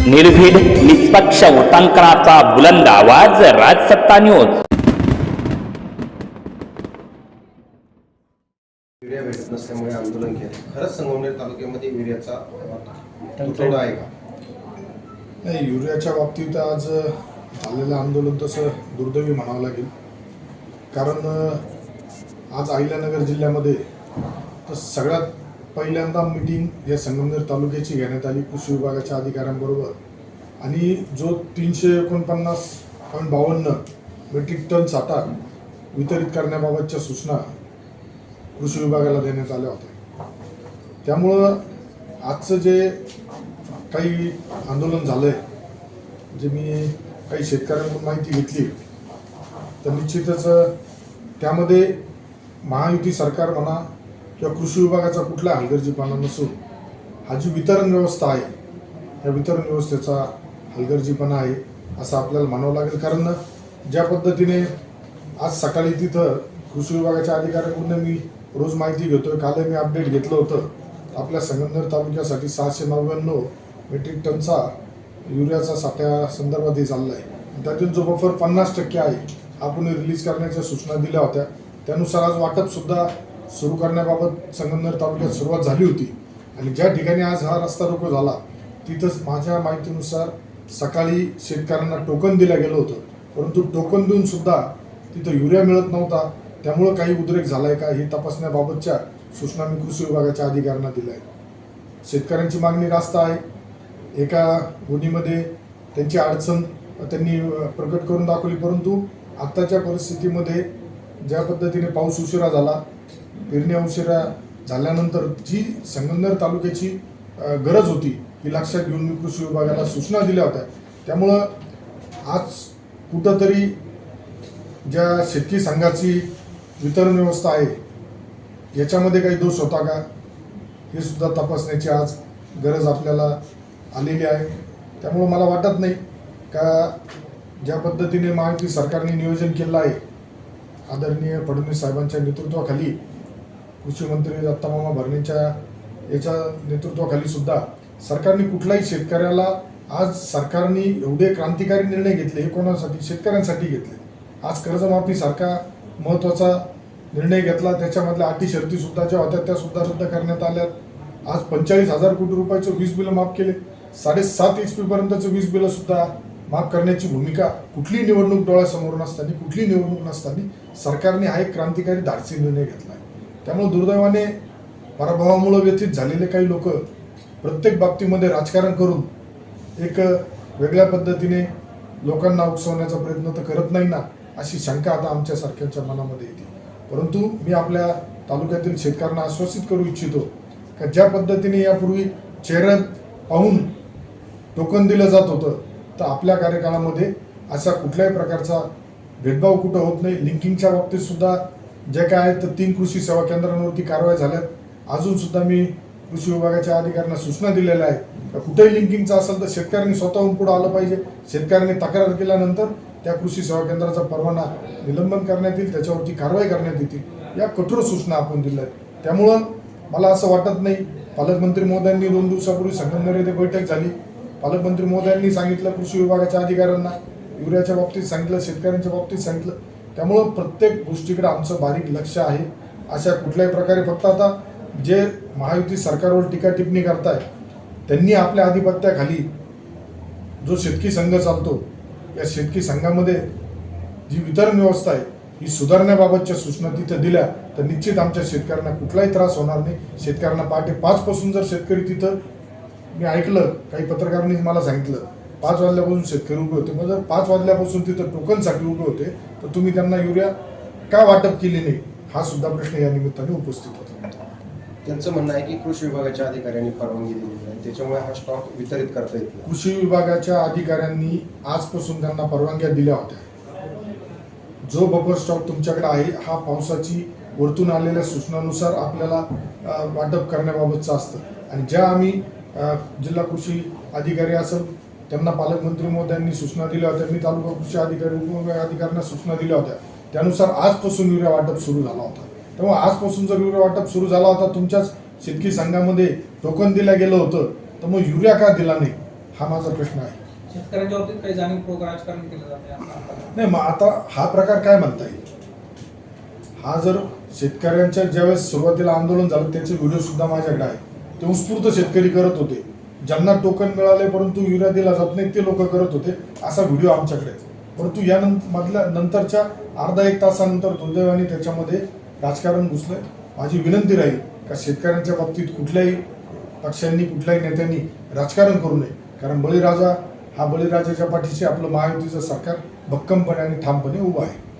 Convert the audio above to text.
निर्भीड निष्पक्ष उटंकनाचा बुलंद आवाज, राजसत्ता न्यूज. युरिया भेटत नसल्यामुळे आंदोलन केले. खरंच संगमनेर तालुक्यामध्ये युरियाचा तुटवडा आहे का? नाही, युरियाच्या बाबतीत आज झालेलं आंदोलन तसं दुर्दैवी म्हणावं लागेल. कारण आज अहिल्यानगर जिल्ह्यामध्ये तर सगळ्यात पहिल्यांदा मीटिंग या संगमनेर तालुक्याची घेण्यात आली कृषी विभागाच्या अधिकाऱ्यांबरोबर. आणि जो 349.52 मेट्रिक टन साठा वितरित करण्याबाबतच्या सूचना कृषी विभागाला देण्यात आल्या होत्या. त्यामुळं आजचं जे काही आंदोलन झालं आहे, जे मी काही शेतकऱ्यांकडून माहिती घेतली, तर निश्चितच त्यामध्ये महायुती सरकार म्हणा किंवा कृषी विभागाचा कुठला हलगर्जीपणा नसून हा जी वितरण व्यवस्था आहे, या वितरण व्यवस्थेचा हलगर्जीपणा आहे असं आपल्याला म्हणावं लागेल. कारण ज्या पद्धतीने आज सकाळी तिथं कृषी विभागाच्या अधिकाऱ्यांकडून मी रोज माहिती घेतोय, काल मी अपडेट घेतलं होतं, आपल्या संगमनेर तालुक्यासाठी 699 मेट्रिक टनचा युरियाचा साठ्या संदर्भात हे चालला आहे. त्यातील जो बफर 50% आहे आपण रिलीज करण्याच्या सूचना दिल्या होत्या. त्यानुसार आज वाटपसुद्धा सुरू करण्याबाबत संगमनेर तालुक्यात सुरुवात झाली होती. आणि ज्या ठिकाणी आज हा रस्ता रोको झाला तिथंच माझ्या माहितीनुसार सकाळी शेतकऱ्यांना टोकन दिलं गेलं होतं, परंतु टोकन देऊन सुद्धा तिथं युरिया मिळत नव्हता. त्यामुळं काही उद्रेक झाला आहे का हे तपासण्याबाबतच्या सूचना मी कृषी विभागाच्या अधिकाऱ्यांना दिल्या आहेत. शेतकऱ्यांची मागणी रास्त आहे. एका गोणीमध्ये त्यांची अडचण त्यांनी प्रकट करून दाखवली, परंतु आत्ताच्या परिस्थितीमध्ये ज्या पद्धतीने पाऊस उशिरा झाला, पेरणी उशिरा झाल्यानंतर जी संगमनेर तालुक्याची गरज होती ही लक्षात घेऊन मी कृषी विभागाला सूचना दिल्या होत्या. त्यामुळं आज कुठंतरी ज्या शेतकरी संघाची वितरण व्यवस्था आहे याच्यामध्ये काही दोष होता का हे सुद्धा तपासण्याची आज गरज आपल्याला आलेली आहे. त्यामुळं मला वाटत नाही का ज्या पद्धतीने महायुती सरकारने नियोजन केलं आहे, आदरणीय फडणवीस साहेबांच्या नेतृत्वाखाली, कृषी मंत्री दत्तामामा भरणेंच्या याच्या नेतृत्वाखाली सुद्धा सरकारने कुठलाही शेतकऱ्याला, आज सरकारने एवढे क्रांतिकारी निर्णय घेतले हे कोणासाठी? शेतकऱ्यांसाठी घेतले. आज कर्जमाफीसारखा महत्त्वाचा निर्णय घेतला, त्याच्यामधल्या अटी शर्ती सुद्धा ज्या होत्या त्या सुद्धा रद्द करण्यात आल्या. आज 45,000 कोटी रुपयाचं वीज बिलं माफ केले. 7.5 HP पर्यंतचं वीज बिलं सुद्धा माफ करण्याची भूमिका कुठलीही निवडणूक डोळ्यासमोर नसताना, कुठलीही निवडणूक नसताना सरकारने हा एक क्रांतिकारी धाडसी निर्णय घेतला आहे. त्यामुळे दुर्दैवाने पराभवामुळे व्यथित झालेले काही लोक प्रत्येक बाबतीमध्ये राजकारण करून एक वेगळ्या पद्धतीने लोकांना उकसवण्याचा प्रयत्न तर करत नाही ना, अशी शंका आता आमच्यासारख्यांच्या मनामध्ये येते. परंतु मी आपल्या तालुक्यातील शेतकऱ्यांना आश्वासित करू इच्छितो का ज्या पद्धतीने यापूर्वी चेहरा पाहून टोकन दिलं जात होतं, तर आपल्या कार्यकाळामध्ये असा कुठल्याही प्रकारचा भेदभाव कुठं होत नाही. लिंकिंगच्या बाबतीत सुद्धा जे काय आहेत तर 3 कृषी सेवा केंद्रांवरती कारवाई झाल्यात. अजून सुद्धा मी कृषी विभागाच्या अधिकाऱ्यांना सूचना दिलेल्या आहेत, कुठेही लिंकिंगचं असेल तर शेतकऱ्यांनी स्वतःहून पुढे आलं पाहिजे. शेतकऱ्यांनी तक्रार केल्यानंतर त्या कृषी सेवा केंद्राचा परवाना निलंबन करण्यात येईल, त्याच्यावरती कारवाई करण्यात येतील, या कठोर सूचना आपण दिल्या आहेत. त्यामुळं मला असं वाटत नाही, पालकमंत्री महोदयांनी 2 दिवसापूर्वी संगमनेर येथे बैठक झाली. पालकमंत्री महोदयांनी सांगितलं कृषी विभागाच्या अधिकाऱ्यांना, युरियाच्या बाबतीत सांगितलं, शेतकऱ्यांच्या बाबतीत सांगितलं. त्यामुळं प्रत्येक गोष्टीकडे आमचं बारीक लक्ष आहे. अशा कुठल्याही प्रकारे फक्त आता जे महायुती सरकारवर टीका टिप्पणी करताय त्यांनी आपल्या आधिपत्याखाली जो शेतकरी संघ चालतो, या शेतकरी संघामध्ये जी वितरण व्यवस्था आहे ही सुधारण्याबाबतच्या सूचना तिथं दिल्या तर निश्चित आमच्या शेतकऱ्यांना कुठलाही त्रास होणार नाही. शेतकऱ्यांना पहाटे 5 पासून जर शेतकरी तिथं, मी ऐकलं काही पत्रकारांनी मला सांगितलं 5 वाजल्यापासून शेतकरी उभे होते, मग जर 5 वाजल्यापासून तिथं टोकनसाठी उभे होते तर तुम्ही त्यांना युरिया का वाटप केली नाही, हा सुद्धा प्रश्न या निमित्ताने उपस्थित होता. त्यांचं म्हणणं आहे की कृषी विभागाच्या अधिकाऱ्यांनी परवानगी दिलेली आहे, त्याच्यामुळे हा स्टॉक वितरित करता येत नाही. कृषी विभागाच्या अधिकाऱ्यांनी आजपासून त्यांना परवानग्या दिल्या होत्या. जो बफर स्टॉक तुमच्याकडे आहे हा पावसाची वरतून आलेल्या सूचनानुसार आपल्याला वाटप करण्याबाबतचं असतं. आणि ज्या आम्ही जिल्हा कृषी अधिकारी असेल त्यांना पालकमंत्री महोदयांनी सूचना दिल्या होत्या, मी तालुका कृषी अधिकारी उपविभाग अधिकाऱ्यांना सूचना दिल्या होत्या, त्यानुसार आजपासून युरिया वाटप सुरू झाला होता. तेव्हा आजपासून जर युरिया वाटप सुरू झाला होता, तुमच्याच शेतकरी संघामध्ये टोकन दिलं गेलं होतं, तर मग युरिया का दिला नाही हा माझा प्रश्न आहे. शेतकऱ्यांच्या बाबतीत काही जाणीवपूर्वक राजकारण केलं जाते असं आपल्याला नाही, मग आता हा प्रकार काय म्हणता येईल? हा जर शेतकऱ्यांच्या ज्यावेळेस सुरुवातीला आंदोलन झालं त्याचे व्हिडिओ सुद्धा माझ्याकडे आहे. ते उत्स्फूर्त शेतकरी करत होते, ज्यांना टोकन मिळाले परंतु युरिया दिला जात नाही ते लोक करत होते, असा व्हिडिओ आमच्याकडे आहे. परंतु या मधल्या नंतरच्या अर्धा एक तासानंतर दुर्दैवाने त्याच्यामध्ये राजकारण घुसलंय. माझी विनंती राहील का शेतकऱ्यांच्या बाबतीत कुठल्याही पक्षांनी कुठल्याही नेत्यांनी राजकारण करू नये, कारण बळीराजाच्या पाठीशी आपलं महायुतीचं सरकार भक्कमपणे आणि ठामपणे उभं आहे.